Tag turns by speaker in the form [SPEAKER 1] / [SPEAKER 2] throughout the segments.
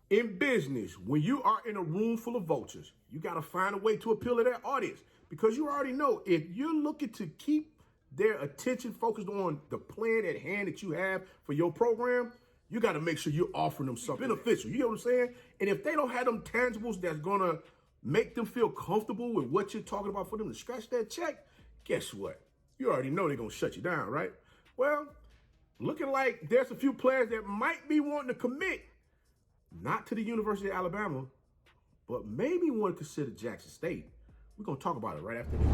[SPEAKER 1] In business, when you are in a room full of vultures, you got to find a way to appeal to that audience because you already know if you're looking to keep their attention focused on the plan at hand that you have for your program, you got to make sure you're offering them something beneficial. You know what I'm saying? And if they don't have them tangibles that's going to make them feel comfortable with what you're talking about for them to scratch that check, guess what? You already know they're going to shut you down, right? Well, looking like there's a few players that might be wanting to commit, not to the University of Alabama, but maybe want to consider Jackson State. We're going to talk about it right after this.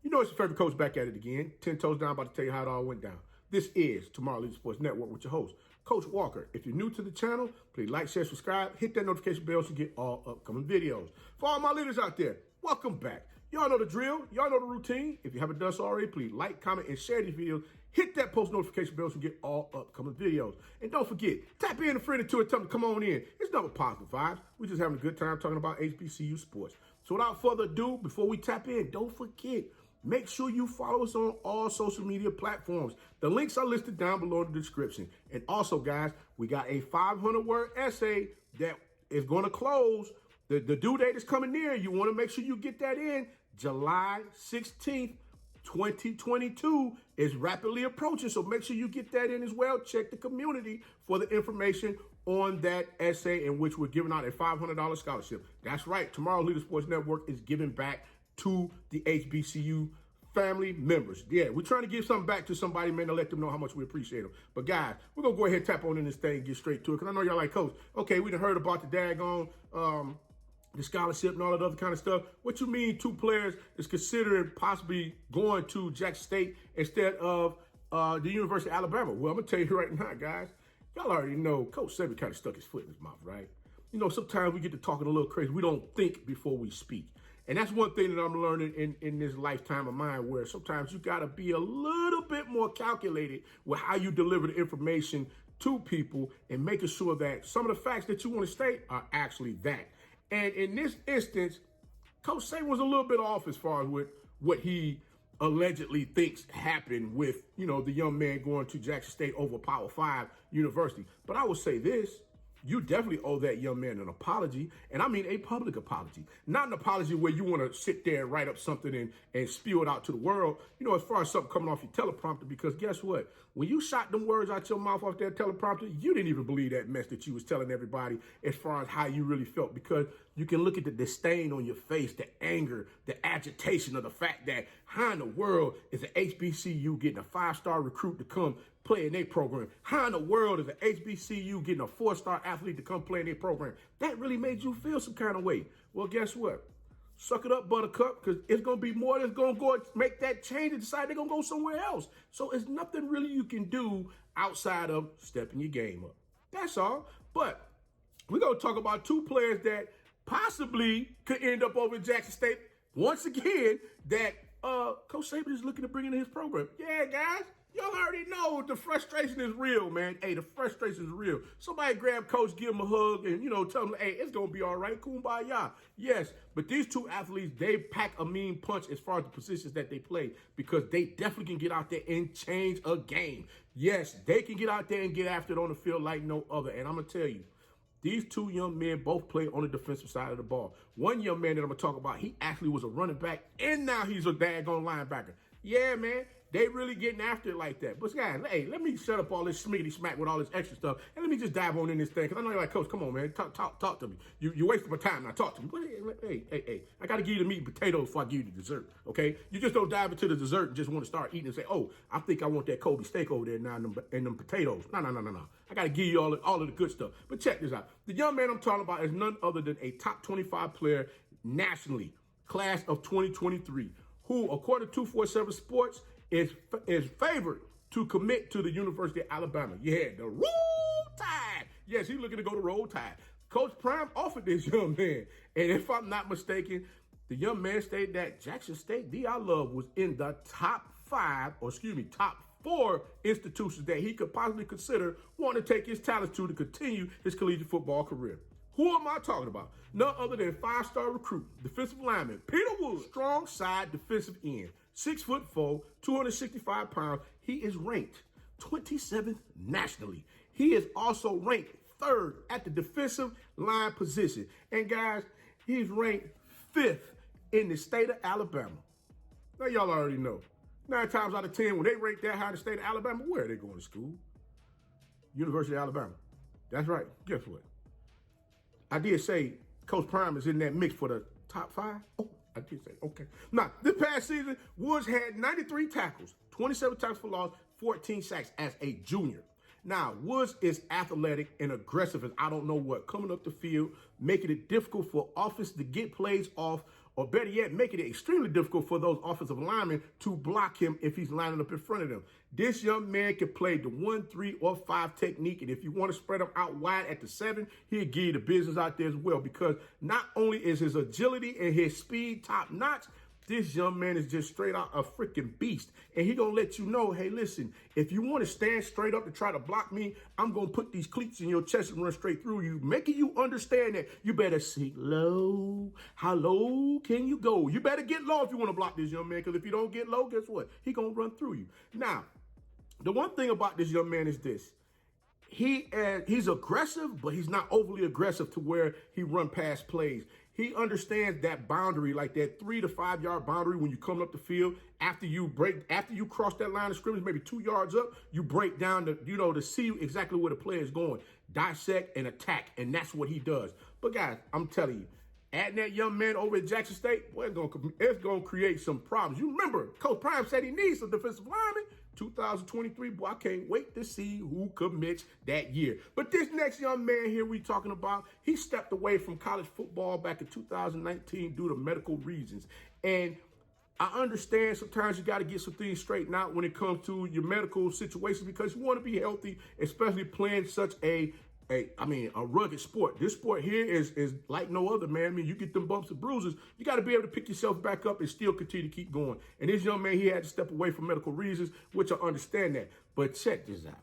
[SPEAKER 1] You know it's your favorite coach back at it again. 10 toes down, about to tell you how it all went down. This is Tomorrow Leader Sports Network with your host, Coach Walker. If you're new to the channel, please like, share, subscribe, hit that notification bell to get all upcoming videos. For all my leaders out there, welcome back. Y'all know the drill. Y'all know the routine. If you haven't done so already, please like, comment, and share these videos. Hit that post notification bell to get all upcoming videos. And don't forget, tap in a friend or two and tell them to come on in. It's nothing but positive vibes. We're just having a good time talking about HBCU sports. So without further ado, before we tap in, don't forget, make sure you follow us on all social media platforms. The links are listed down below in the description. And also, guys, we got a 500-word essay that is going to close. The due date is coming near. You want to make sure you get that in. July 16th, 2022 is rapidly approaching, so make sure you get that in as well. Check the community for the information on that essay in which we're giving out a $500 scholarship. That's right. Tomorrow Leader Sports Network is giving back to the HBCU family members. Yeah, we're trying to give something back to somebody, man, to let them know how much we appreciate them. But guys, we're going to go ahead and tap on in this thing and get straight to it, because I know y'all like, Coach, okay, we done heard about the daggone the scholarship and all that other kind of stuff. What you mean two players is considering possibly going to Jackson State instead of the University of Alabama? Well, I'm going to tell you right now, guys, y'all already know Coach Saban kind of stuck his foot in his mouth, right? You know, sometimes we get to talking a little crazy. We don't think before we speak. And that's one thing that I'm learning in this lifetime of mine, where sometimes you got to be a little bit more calculated with how you deliver the information to people and making sure that some of the facts that you want to state are actually that. And in this instance, Coach Saban was a little bit off as far as what he allegedly thinks happened with, you know, the young man going to Jackson State over Power 5 university. But I will say this. You definitely owe that young man an apology, and I mean a public apology. Not an apology where you want to sit there and write up something and spew it out to the world, you know, as far as something coming off your teleprompter, because guess what? When you shot them words out your mouth off that teleprompter, you didn't even believe that mess that you was telling everybody as far as how you really felt, because you can look at the disdain on your face, the anger, the agitation of the fact that how in the world is an HBCU getting a 5-star recruit to come play in their program? How in the world is an HBCU getting a 4-star athlete to come play in their program? That really made you feel some kind of way. Well, guess what? Suck it up, Buttercup, because it's going to be more that's going to go make that change and decide they're going to go somewhere else. So it's nothing really you can do outside of stepping your game up. That's all. But we're going to talk about two players that possibly could end up over at Jackson State once again that Coach Saban is looking to bring into his program. Yeah, guys. Y'all already know the frustration is real, man. Hey, the frustration is real. Somebody grab Coach, give him a hug, and, you know, tell him, hey, it's going to be all right. Kumbaya. Yes, but these two athletes, they pack a mean punch as far as the positions that they play, because they definitely can get out there and change a game. Yes, they can get out there and get after it on the field like no other. And I'm going to tell you, these two young men both play on the defensive side of the ball. One young man that I'm going to talk about, he actually was a running back, and now he's a daggone linebacker. Yeah, man. They really getting after it like that. But guys, hey, let me shut up all this smiggity smack with all this extra stuff, and let me just dive on in this thing, because I know you're like, Coach, come on, man, talk to me. You're wasting my time now. Talk to me. Hey, I got to give you the meat and potatoes before I give you the dessert, okay? You just don't dive into the dessert and just want to start eating and say, oh, I think I want that Kobe steak over there now and them potatoes. No. I got to give you all of the good stuff. But check this out. The young man I'm talking about is none other than a top 25 player nationally, class of 2023, who, according to 247 Sports, is favored to commit to the University of Alabama. Yeah, the Roll Tide. Yes, he's looking to go to Roll Tide. Coach Prime offered this young man, and if I'm not mistaken, the young man stated that Jackson State, D.I. Love, was in the top 4 institutions that he could possibly consider wanting to take his talents to continue his collegiate football career. Who am I talking about? None other than five-star recruit, defensive lineman Peter Wood, strong side defensive end, 6'4", 265 pounds. He is ranked 27th nationally. He is also ranked 3rd at the defensive line position. And guys, he's ranked 5th in the state of Alabama. Now y'all already know. 9 times out of 10, when they rank that high in the state of Alabama, where are they going to school? University of Alabama. That's right. Guess what? I did say Coach Prime is in that mix for the top 5. Oh, I did say, okay. Now, this past season, Woods had 93 tackles, 27 tackles for loss, 14 sacks as a junior. Now, Woods is athletic and aggressive as I don't know what, coming up the field, making it difficult for offense to get plays off, or better yet, making it extremely difficult for those offensive linemen to block him if he's lining up in front of them. This young man can play the 1, 3, or 5 technique, and if you want to spread him out wide at the 7, he'll give you the business out there as well, because not only is his agility and his speed top notch, this young man is just straight out a freaking beast. And he gonna let you know, hey, listen, if you want to stand straight up to try to block me, I'm gonna put these cleats in your chest and run straight through you, making you understand that you better sink low. How low can you go? You better get low if you want to block this young man, because if you don't get low, guess what? He gonna run through you. Now, the one thing about this young man is this. He's aggressive, but he's not overly aggressive to where he run past plays. He understands that boundary, like that 3 to 5 yard boundary when you come up the field. After you cross that line of scrimmage, maybe 2 yards up, you break down to see exactly where the player is going, dissect and attack, and that's what he does. But guys, I'm telling you, adding that young man over at Jackson State, boy, it's gonna create some problems. You remember, Coach Prime said he needs some defensive linemen. 2023, boy, I can't wait to see who commits that year. But this next young man here we talking about, he stepped away from college football back in 2019 due to medical reasons. And I understand sometimes you got to get some things straightened out when it comes to your medical situation, because you want to be healthy, especially playing such a rugged sport. This sport here is like no other, man. I mean, you get them bumps and bruises. You got to be able to pick yourself back up and still continue to keep going. And this young man, he had to step away for medical reasons, which I understand that. But check this out.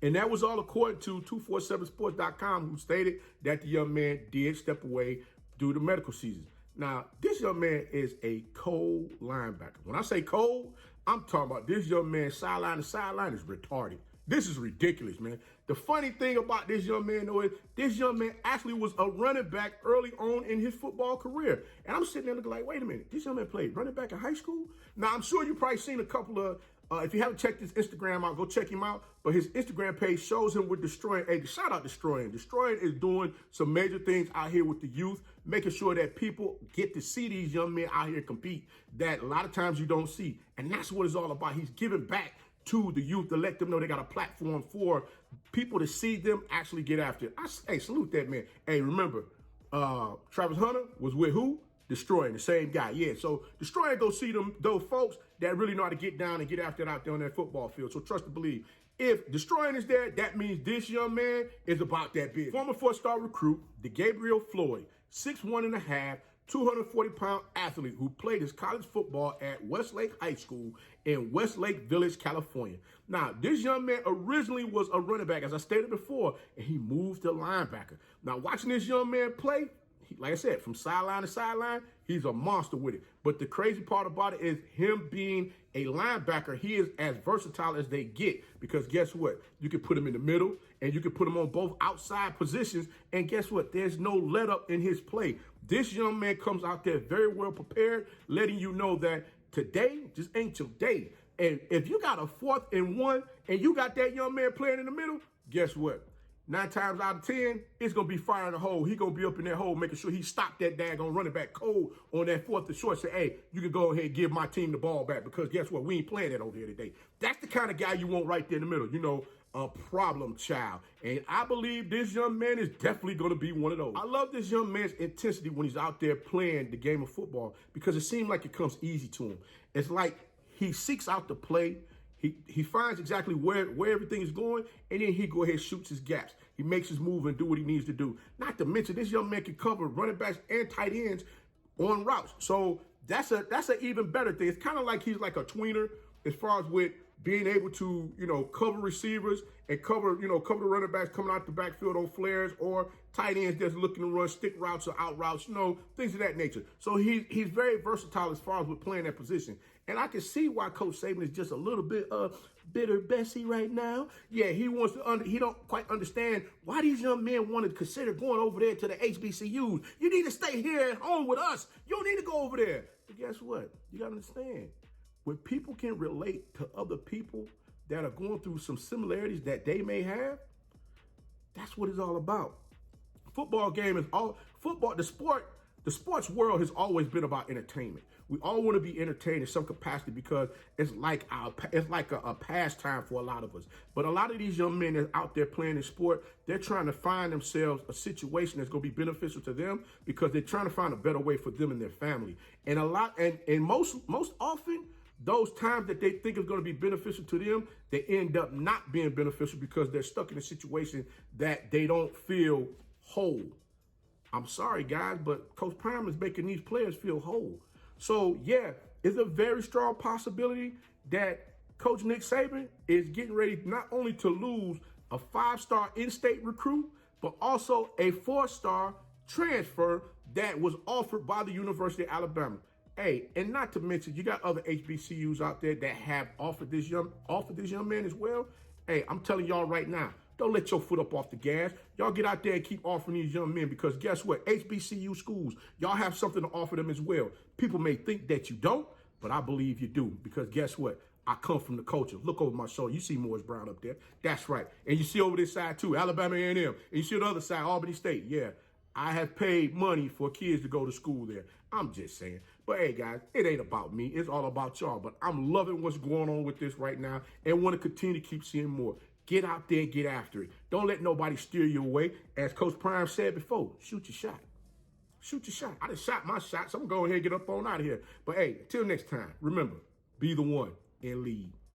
[SPEAKER 1] And that was all according to 247sports.com, who stated that the young man did step away due to medical season. Now, this young man is a cold linebacker. When I say cold, I'm talking about this young man sideline to sideline is retarded. This is ridiculous, man. The funny thing about this young man, though, is this young man actually was a running back early on in his football career. And I'm sitting there looking like, wait a minute, this young man played running back in high school? Now, I'm sure you've probably seen a couple of, if you haven't checked his Instagram out, go check him out. But his Instagram page shows him with Destroying. Hey, shout out Destroying. Destroying is doing some major things out here with the youth, making sure that people get to see these young men out here compete that a lot of times you don't see. And that's what it's all about. He's giving back to the youth to let them know they got a platform for people to see them actually get after it. Hey, salute that man. Hey, remember, Travis Hunter was with who? Destroying, the same guy. Yeah, so Destroying, go see them, those folks that really know how to get down and get after it out there on that football field. So trust and believe. If Destroying is there, that means this young man is about that big. Former 4-star recruit, DeGabriel Floyd, 6'1.5", 240-pound athlete who played his college football at Westlake High School in Westlake Village, California. Now, this young man originally was a running back, as I stated before, and he moved to linebacker. Now, watching this young man play, like I said, from sideline to sideline, he's a monster with it. But the crazy part about it is him being a linebacker, he is as versatile as they get, because guess what? You can put him in the middle and you can put him on both outside positions, and guess what? There's no let up in his play. This young man comes out there very well prepared, letting you know that today just ain't your day. And if you got a 4th and 1 and you got that young man playing in the middle, guess what? 9 times out of 10, it's going to be fire in the hole. He's going to be up in that hole, making sure he stopped that daggone running back cold on that 4th and short. Say, hey, you can go ahead and give my team the ball back, because guess what? We ain't playing that over here today. That's the kind of guy you want right there in the middle. You know, a problem child. And I believe this young man is definitely going to be one of those. I love this young man's intensity when he's out there playing the game of football, because it seems like it comes easy to him. It's like he seeks out the play. He finds exactly where everything is going, and then he go ahead and shoots his gaps. He makes his move and do what he needs to do. Not to mention, this young man can cover running backs and tight ends on routes. So that's an even better thing. It's kind of like he's like a tweener as far as with being able to, cover receivers and cover the running backs coming out the backfield on flares, or tight ends just looking to run stick routes or out routes, things of that nature. So he's very versatile as far as with playing that position. And I can see why Coach Saban is just a little bit bitter Bessie right now. Yeah, he he don't quite understand why these young men want to consider going over there to the HBCUs. You need to stay here at home with us. You don't need to go over there. But guess what? You got to understand, when people can relate to other people that are going through some similarities that they may have, that's what it's all about. Football game is the sports world has always been about entertainment. We all want to be entertained in some capacity because it's like a pastime for a lot of us. But a lot of these young men that are out there playing in sport, they're trying to find themselves a situation that's going to be beneficial to them because they're trying to find a better way for them and their family. And most often, those times that they think is going to be beneficial to them, they end up not being beneficial because they're stuck in a situation that they don't feel whole. I'm sorry, guys, but Coach Prime is making these players feel whole. So, yeah, it's a very strong possibility that Coach Nick Saban is getting ready not only to lose a 5-star in-state recruit, but also a 4-star transfer that was offered by the University of Alabama. Hey, and not to mention, you got other HBCUs out there that have offered this young man as well. Hey, I'm telling y'all right now, don't let your foot up off the gas. Y'all get out there and keep offering these young men because guess what? HBCU schools, y'all have something to offer them as well. People may think that you don't, but I believe you do because guess what? I come from the culture. Look over my shoulder. You see Morris Brown up there. That's right. And you see over this side too, Alabama A&M. And you see on the other side, Albany State. Yeah, I have paid money for kids to go to school there. I'm just saying. But hey, guys, it ain't about me. It's all about y'all. But I'm loving what's going on with this right now and want to continue to keep seeing more. Get out there and get after it. Don't let nobody steer you away. As Coach Prime said before, shoot your shot. Shoot your shot. I done shot my shot, so I'm going to go ahead and get up on out of here. But hey, until next time, remember, be the one and lead.